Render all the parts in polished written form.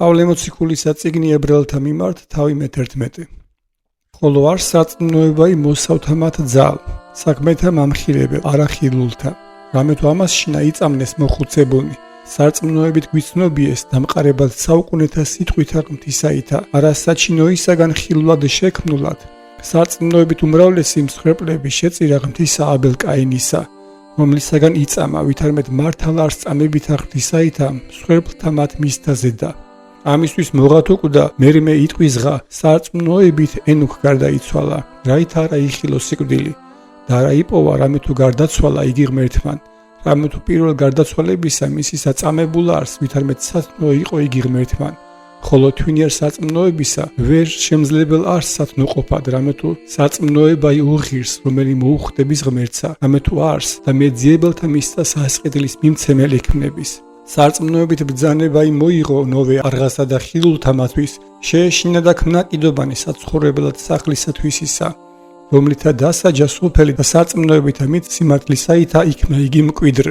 პავლე მოციქულისა წიგნი ებრაელთა მიმართ თავი მე-11. ხოლო არ სარწმუნოება მოსავთა მათ ძალ, საქმეთა მამხილებელ, არახილულთა. რამე თუ ამას შინა იწამნეს მოხუცებულნი, სარწმუნოებით გვიცნობიეს დამყარებად საუკუნეთა სიტყვითა ღმრთისაითა, არა საჩინოისაგან ხილულად შექმნულად. სარწმუნოებით უმრავლესი მსხვერპლები შეწირა ღმრთისა აბელ კაინისა, რომლისაგან იწამა, ვითარმედ მართალ არ სწამებითა ღმრთისაითა, მსხვერპლთა მათ მისთა ზედა. ამისთვის მოღათუკვდა მერმე იტყვიზღა, სარწმუნოებით ენუქ გარდაიცვალა, რაით არა იხილო სიკვდილი და არა იპოვა, რამე თუ გარდაცვალა იგი ღმერთმან. რამე თუ პირველ გარდაცვალებისა მისი საწამებულა არს, ვითარმედ სათნო იყო იგი ღმერთმან. ხოლო თვინიერ სარწმუნოებისა ვერ შემძლებელ არს სათნოყოფად, რამე თუ სარწმუნოებაი უღირს, რომელი მოუხდების ღმერთსა, რამე თუ არს და მეძიებელთა მისცა სასყიდლის მიმცემელი ექმნების. სარწმუნოებით ბრძანებაი მოიღო ნოვე არღასა და ხილულთა მათთვის, შეეშინა და ქმნა კიდობანი საცხოვრებლად სახლისათვისისა, რომლითა დასაჯა სოფელი და სარწმუნოებით მით სიმართლისაითა იქნა იგი მკვიდრ.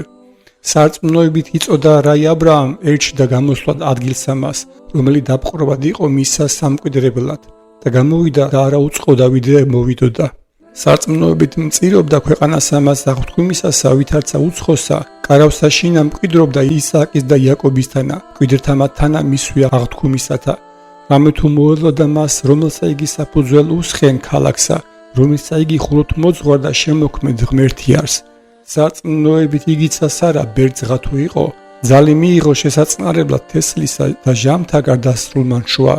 სარწმუნოებით იწოდა რაი აბრაამ ერჩდა გამოსვლად ადგილსა მას, რომელი დაპყრობად იყო მისა სამკვიდრებლად და გამოვიდა და არა უწყოდა ვიდრე მოვიდოდა. სარწმუნოებით მწირობდა ქვეყანასა მას აღთქმისასა, ვითარცა უცხოსა, კარავსაშინა მკვიდრობდა ისააკის და იაკობისთანა, მკვიდრთა მათთანა მისვია აღთქმისათა. რამე თუ მოელოდა მას, რომელსა იგი საფუძველ უსხენ ქალაქსა, რომელსა იგი ხუროთ მოძღვარ და შემოქმედ ღმერთი არს. სარწმუნოებით იგიცა სარა ბერძღა თუ იყო, ძალი მიიღო შესაწყნარებლად თესლისა და ჟამთა გარდასრულმან შუა.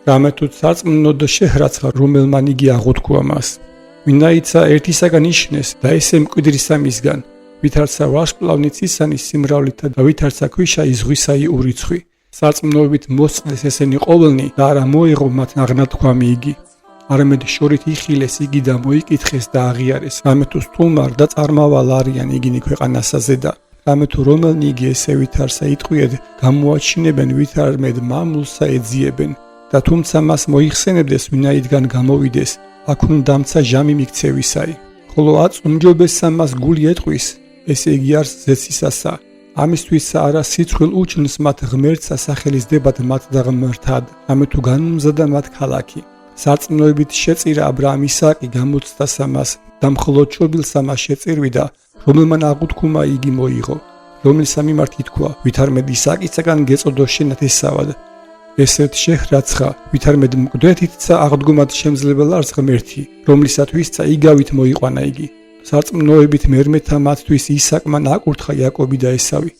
რამე თუ სარწმუნოდ შეჰრაცხა, რომელმან იგი აღუთქვა მას. ვინაიცა ერთისაგან იშნეს და ესე მკვიდრისა მისგან, ვითარცა ვარსკვლავნი ცისანი სიმრავლითა და ვითარცა ქვიშაი ზღვისაი ურიცხვი. სარწმუნოებით მოსწყდეს ესენი ყოველნი და არა მოეღო მათ აღნათქვამი იგი. არამედ შორით იხილეს იგი და მოიკითხეს და აღიარეს, რამე თუ სტუმარ და წარმავალ არიან იგინი ქვეყანასა ზედა. რამე თუ რომელნი იგი ესე ვითარცა იტყვიედ, გამოაჩინებენ ვითარმედ მამულსა ეძიებენ და თუმცა მას მოიხსენებდეს, ვინაიდან გამოვიდეს, აქ უნდამცა ჟამი მიქცევისაი. ხოლო აწუმჯობესსა მას გული ეტყვის, ესე იგი არს ზეცისასა. ამისთვისა არა სიცხვილ უჩნს მათ ღმერთსა სახელისდებად მათ და ღმერთად, რამე თუ განუმზადა მათ ქალაქი. სარწმუნოებით შეწირა აბრაამ ისააკი გამოცდასა მას და მხოლოდ შობილსა მას შეწირვიდა, რომელმან აღუთქუმა იგი მოიღო, რომელსა მიმართ ითქვა, ვითარმედ ისააკისაგან გეწოდო შენათესავად. ესეთ შეჰრაცხა, ვითარმედ მკვდრეთითცა აღდგომად შემძლებელ არს ღმერთი, რომლისათვისცა იგავით მოიყვანა იგი. სარწმუნოებით მერმეთა მათთვის ისააკმა აკურთხა იაკობი და ესავი.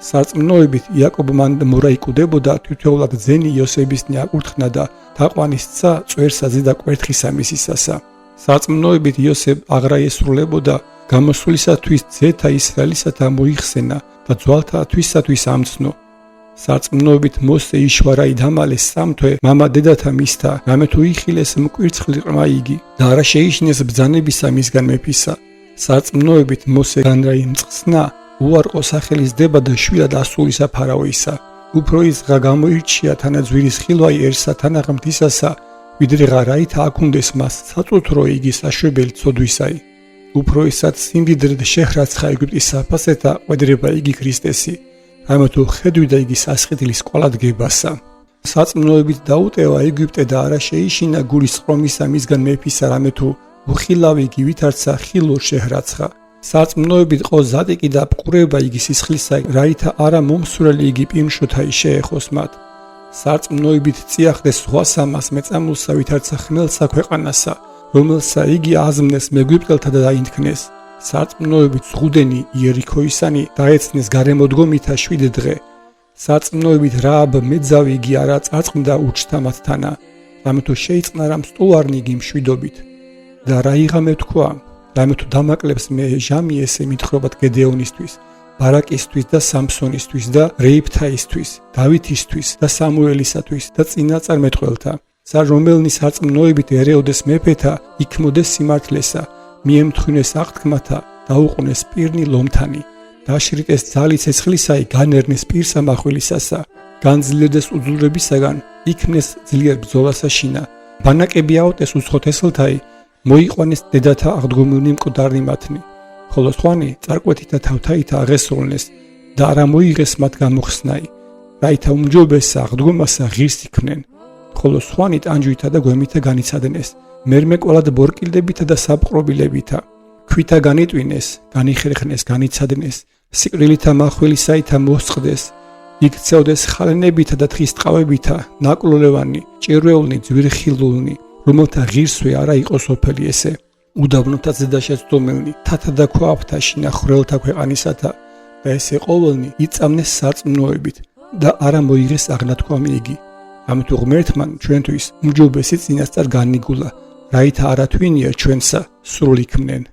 სარწმუნოებით იაკობმან მორაიკუდებოდა თითოეულად ძენი იოსებისნი აკურთხნა და თაყვანისცა წვერსა ზედა კვერთხისა მისისასა. სარწმუნოებით იოსებ აღრა ესრულებოდა გამოსვლისათვის ძეთა ისრაელისათა მოიხსენა და ძვალთა თვისათვის ამცნო. სარწმუნოებით მოსე იშვარაი დამალეს სამთვე მამა დედათა მისთა, რამე თუ იხილეს მკვირცხლი ყრმა იგი და არა შეიშნეს ბრძანებისა მისგან მეფისა. სარწმუნოებით მოსე განრაი მწყსნა უარყო სახელისდება და შვილად ასულისა ფარაოისა. უფრო იზღა გამოირჩია თანაძვირის ხილვაიერსა თანაღმთისასა, ვიდრეღა რაით აქუნდეს მას საწუთრო იგი საშვებელი ცოდვისაი. უფრო ისაც სიმდიდრედ შეჰრაცხა ეგვიპტის საფასეთა ყვედრება იგი ქრისტესი, რამე თუ ხედვიდა იგი სასყიდლის ყოლადგებასა. სარწმუნოებით დაუტევა ეგვიპტე და არა შეიშინა გულის ყრომისა მისგან მეფისა, რამე თუ უხილავი იგი ვითარცა ხილურ შეჰრაცხა. სარწმუნოებით ყო ზადიკი და პყურება იგი სისხლისა, რაითა არა მომსვლელი იგი პირმშოთაი შეეხოს მათ. სარწმუნოებით წიახდეს ზღვასა მას მეწამულსა, ვითარცა ხმელსა ქვეყანასა, რომელსა იგი აზმნეს მეგვიპტელთა და დაინთქნეს. სარწმუნოებით ზღუდენი იერიქოისანი დაეცნეს გარემოდგომითა 7 დღე. სარწმუნოებით რააბ მეძავი იგი არა წარწყნდა უჩთა მათთანა, რამე თუ შეიწყნარა მსტუარნი იგი მშვიდობით. და რა იღამე თქვა, რამე თუ დამაკლებს მე ჟამი ესე მითხრობად გედეონისთვის, ბარაკისთვის და სამსონისთვის და რეიფთაისთვის, დავითისთვის და სამუელისათვის და წინაწარმეტყველთა. რომელნი სარწმუნოებით ერეოდეს მეფეთა, იქმოდეს სიმართლესა, მიემთხვინეს აღთქმათა, დაუყუნეს პირნი ლომთანი, დაშრიტეს ძალი ცეცხლისაი, განერნეს პირსა მახვილისასა, განძლიერდეს უძლურებისაგან, იქმნეს ძლიერ ბრძოლასა შინა, ბანაკები აუტეს უცხოთესლთაი, მოიყვანეს დედათა აღდგომილნი მკვდარნი მათნი, ხოლო სხვანი წარკვეთითა თავთაითა აღესრულნეს და არა მოიღეს მათ გამოხსნაი, რაითა უმჯობესსა აღდგომასა ღირს იქმნენ, ხოლო სხვანი ტანჯვითა და გვემითა განიცადნეს, მერმე ყოლად ბორკილდებითა და საპყრობილებითა, ქვითა განიტვინეს, განიხერხნეს, განიცადნეს, სიკვდილითა მახვილისაითა მოსწყდეს, იქცევდეს ხალენებითა და თხის ტყავებითა, ნაკლოლევანი, ჭირვეულნი, ძვირხილულნი, რომელთა ღირსვე არა იყოს ოფელი ესე, უდაბნოთა ზედაშეცდომელნი, თათა და ქვაფთაში ნახრელთა ქვეყანისათა და ესე ყოველნი იწამნეს სარწმუნოებით და არა მოიღეს აღნათქვამი იგი. ამიტომ ღმერთმან ჩვენთვის უმჯობესი წინასწარ განიგულა, რაითა არა თვინია ჩვენსა სრულ იქმნენ.